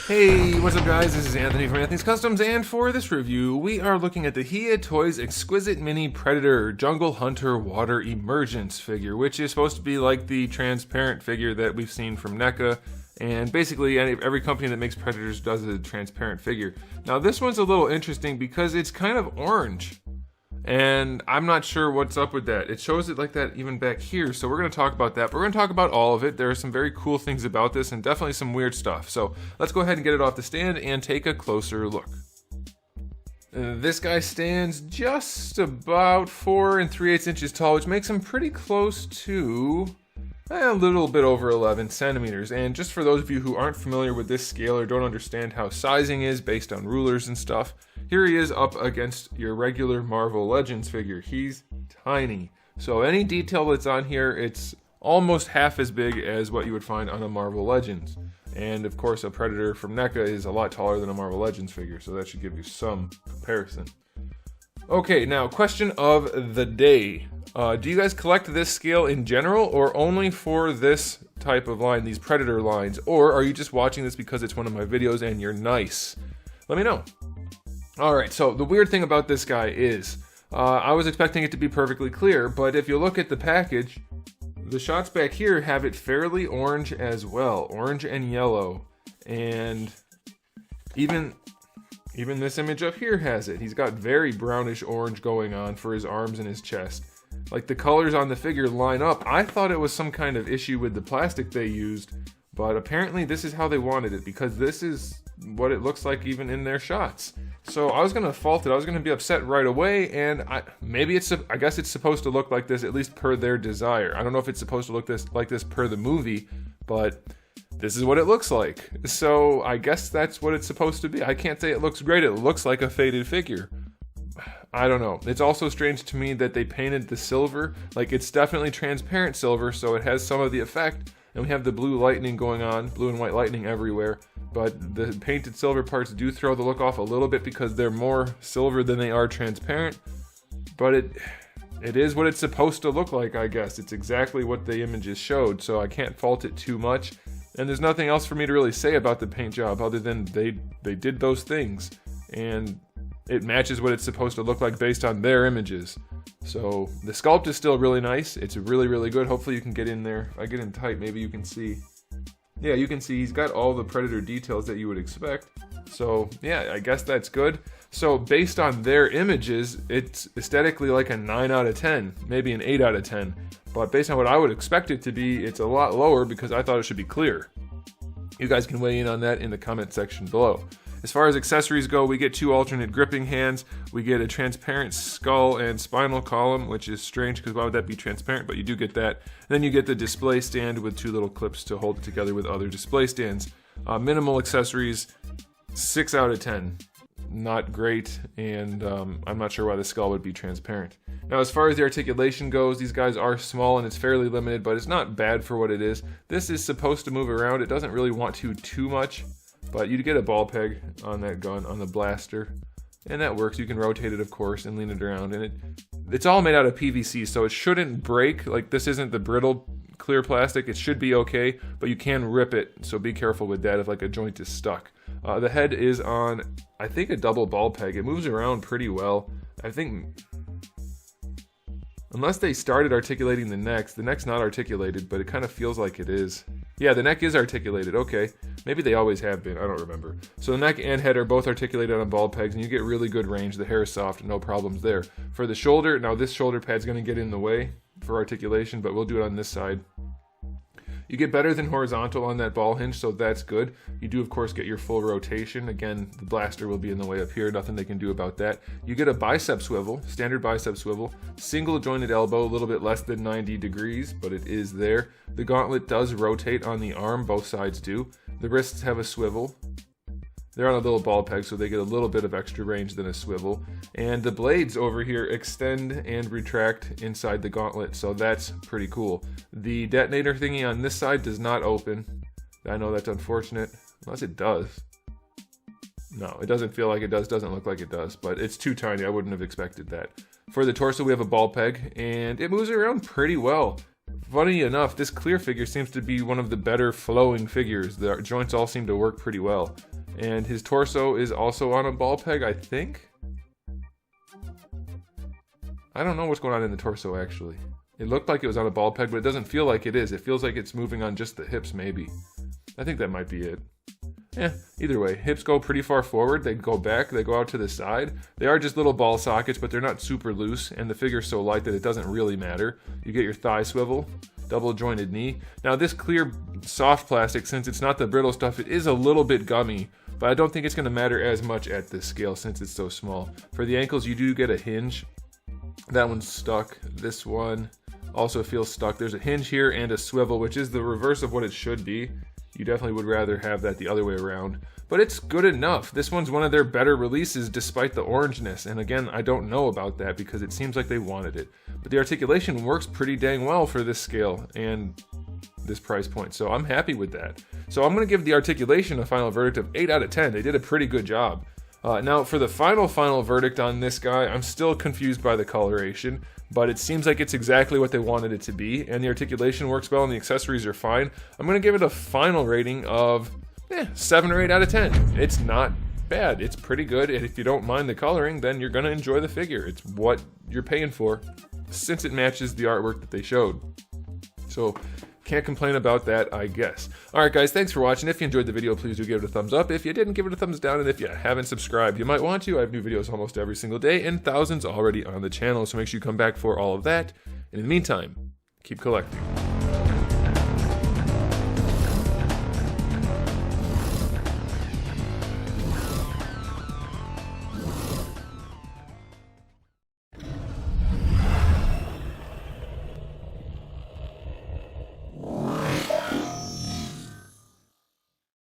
Hey, what's up guys? This is Anthony from Anthony's Customs, and for this review, we are looking at the Hiya Toys Exquisite Mini Predator Jungle Hunter Water Emergence figure, which is supposed to be like the transparent figure that we've seen from NECA, and basically every company that makes Predators does a transparent figure. Now this one's a little interesting because it's kind of orange, and I'm not sure what's up with that. It shows it like that even back here, so we're going to talk about that. But we're going to talk about all of it. There are some very cool things about this and definitely some weird stuff. So let's go ahead and get it off the stand and take a closer look. This guy stands just about 4 3/8 inches tall, which makes him pretty close to a little bit over 11 centimeters. And just for those of you who aren't familiar with this scale or don't understand how sizing is based on rulers and stuff, here he is up against your regular Marvel Legends figure. He's tiny. So any detail that's on here, it's almost half as big as what you would find on a Marvel Legends. And of course, a Predator from NECA is a lot taller than a Marvel Legends figure, so that should give you some comparison. Okay, now question of the day. Do you guys collect this scale in general, or only for this type of line, these Predator lines? Or are you just watching this because it's one of my videos and you're nice? Let me know. Alright, so the weird thing about this guy is, I was expecting it to be perfectly clear, but if you look at the package, the shots back here have it fairly orange as well. Orange and yellow. And even this image up here has it. He's got very brownish orange going on for his arms and his chest. Like, the colors on the figure line up. I thought it was some kind of issue with the plastic they used, but apparently this is how they wanted it, because this is what it looks like even in their shots. So I was going to fault it. I was going to be upset right away, and I guess it's supposed to look like this, at least per their desire. I don't know if it's supposed to look like this per the movie, but this is what it looks like. So I guess that's what it's supposed to be. I can't say it looks great. It looks like a faded figure. I don't know. It's also strange to me that they painted the silver. Like, it's definitely transparent silver, so it has some of the effect. And we have the blue lightning going on, blue and white lightning everywhere. But the painted silver parts do throw the look off a little bit because they're more silver than they are transparent. But it is what it's supposed to look like, I guess. It's exactly what the images showed, so I can't fault it too much. And there's nothing else for me to really say about the paint job other than they did those things. And it matches what it's supposed to look like based on their images. So the sculpt is still really nice. It's really, really good. Hopefully you can get in there. If I get in tight, maybe you can see. Yeah, you can see he's got all the Predator details that you would expect. So yeah, I guess that's good. So based on their images, it's aesthetically like a 9 out of 10, maybe an 8 out of 10. But based on what I would expect it to be, it's a lot lower because I thought it should be clear. You guys can weigh in on that in the comment section below. As far as accessories go, we get 2 alternate gripping hands, we get a transparent skull and spinal column, which is strange because why would that be transparent, but you do get that. And then you get the display stand with 2 little clips to hold it together with other display stands. Minimal accessories, 6 out of 10. Not great, and I'm not sure why the skull would be transparent. Now, as far as the articulation goes, these guys are small and it's fairly limited, but it's not bad for what it is. This is supposed to move around. It doesn't really want to too much. But you get a ball peg on that gun, on the blaster, and that works. You can rotate it, of course, and lean it around. And it's all made out of PVC, so it shouldn't break. Like, this isn't the brittle clear plastic. It should be okay, but you can rip it, so be careful with that if like a joint is stuck. The head is on, I think, a double ball peg. It moves around pretty well. I think, unless they started articulating the neck's not articulated, but it kind of feels like it is. Yeah, the neck is articulated, okay. Maybe they always have been, I don't remember. So the neck and head are both articulated on ball pegs, and you get really good range. The hair is soft, no problems there. For the shoulder, now this shoulder pad's gonna get in the way for articulation, but we'll do it on this side. You get better than horizontal on that ball hinge, so that's good. You do, of course, get your full rotation. Again, the blaster will be in the way up here, nothing they can do about that. You get a bicep swivel, standard bicep swivel, single jointed elbow, a little bit less than 90 degrees, but it is there. The gauntlet does rotate on the arm, both sides do. The wrists have a swivel. They're on a little ball peg, so they get a little bit of extra range than a swivel. And the blades over here extend and retract inside the gauntlet, so that's pretty cool. The detonator thingy on this side does not open. I know that's unfortunate, unless it does. No, it doesn't feel like it does, doesn't look like it does, but it's too tiny, I wouldn't have expected that. For the torso, we have a ball peg, and it moves around pretty well. Funny enough, this clear figure seems to be one of the better flowing figures. The joints all seem to work pretty well. And his torso is also on a ball peg, I think. I don't know what's going on in the torso, actually. It looked like it was on a ball peg, but it doesn't feel like it is. It feels like it's moving on just the hips, maybe. I think that might be it. Either way, hips go pretty far forward. They go back, they go out to the side. They are just little ball sockets, but they're not super loose, and the figure's so light that it doesn't really matter. You get your thigh swivel, double jointed knee. Now this clear soft plastic, since it's not the brittle stuff, it is a little bit gummy, but I don't think it's going to matter as much at this scale since it's so small. For the ankles, you do get a hinge. That one's stuck. This one also feels stuck. There's a hinge here and a swivel, which is the reverse of what it should be. You definitely would rather have that the other way around. But it's good enough. This one's one of their better releases despite the orangeness. And again, I don't know about that because it seems like they wanted it. But the articulation works pretty dang well for this scale and this price point. So I'm happy with that. So I'm going to give the articulation a final verdict of 8 out of 10. They did a pretty good job. Now for the final verdict on this guy, I'm still confused by the coloration, but it seems like it's exactly what they wanted it to be, and the articulation works well and the accessories are fine. I'm going to give it a final rating of 7 or 8 out of 10. It's not bad. It's pretty good, and if you don't mind the coloring, then you're going to enjoy the figure. It's what you're paying for, since it matches the artwork that they showed. So can't complain about that, I guess. Alright guys, thanks for watching. If you enjoyed the video, please do give it a thumbs up. If you didn't, give it a thumbs down. And if you haven't subscribed, you might want to. I have new videos almost every single day and thousands already on the channel, so make sure you come back for all of that. And in the meantime, keep collecting.